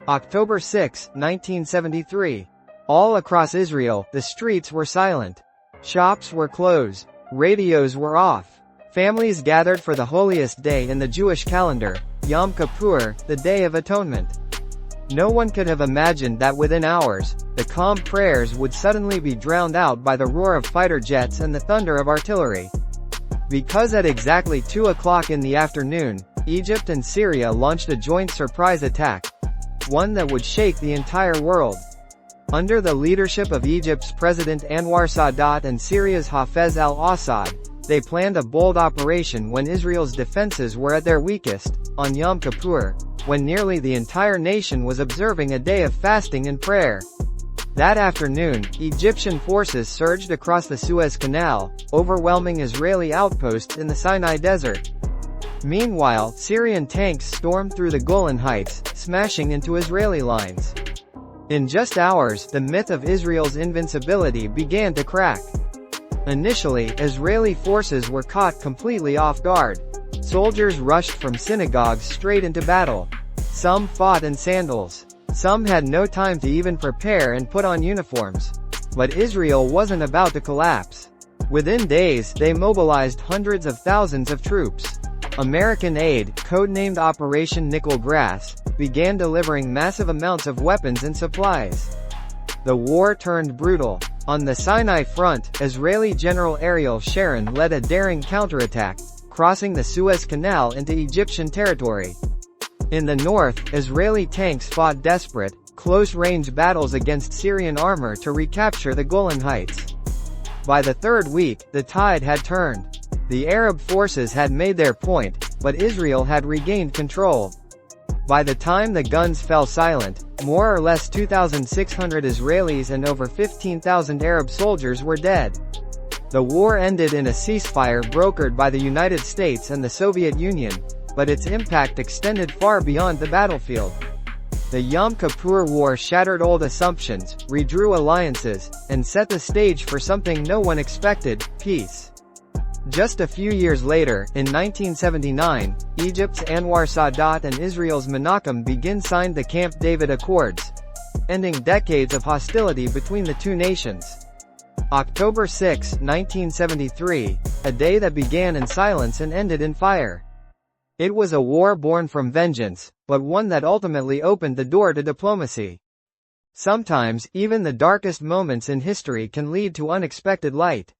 October 6, 1973. All across Israel, the streets were silent. Shops were closed. Radios were off. Families gathered for the holiest day in the Jewish calendar, Yom Kippur, the Day of Atonement. No one could have imagined that within hours, the calm prayers would suddenly be drowned out by the roar of fighter jets and the thunder of artillery. Because at exactly 2 o'clock in the afternoon, Egypt and Syria launched a joint surprise attack, one that would shake the entire world. Under the leadership of Egypt's President Anwar Sadat and Syria's Hafez al-Assad, they planned a bold operation when Israel's defenses were at their weakest, on Yom Kippur, when nearly the entire nation was observing a day of fasting and prayer. That afternoon, Egyptian forces surged across the Suez Canal, overwhelming Israeli outposts in the Sinai Desert. Meanwhile, Syrian tanks stormed through the Golan Heights, smashing into Israeli lines. In just hours, the myth of Israel's invincibility began to crack. Initially, Israeli forces were caught completely off guard. Soldiers rushed from synagogues straight into battle. Some fought in sandals. Some had no time to even prepare and put on uniforms. But Israel wasn't about to collapse. Within days, they mobilized hundreds of thousands of troops. American aid, codenamed Operation Nickel Grass, began delivering massive amounts of weapons and supplies. The war turned brutal. On the Sinai front, Israeli General Ariel Sharon led a daring counterattack, crossing the Suez Canal into Egyptian territory. In the north, Israeli tanks fought desperate, close-range battles against Syrian armor to recapture the Golan Heights. By the third week, the tide had turned. The Arab forces had made their point, but Israel had regained control. By the time the guns fell silent, more or less 2,600 Israelis and over 15,000 Arab soldiers were dead. The war ended in a ceasefire brokered by the United States and the Soviet Union, but its impact extended far beyond the battlefield. The Yom Kippur War shattered old assumptions, redrew alliances, and set the stage for something no one expected: peace. Just a few years later, in 1979, Egypt's Anwar Sadat and Israel's Menachem Begin signed the Camp David Accords, ending decades of hostility between the two nations. October 6, 1973, a day that began in silence and ended in fire. It was a war born from vengeance, but one that ultimately opened the door to diplomacy. Sometimes, even the darkest moments in history can lead to unexpected light.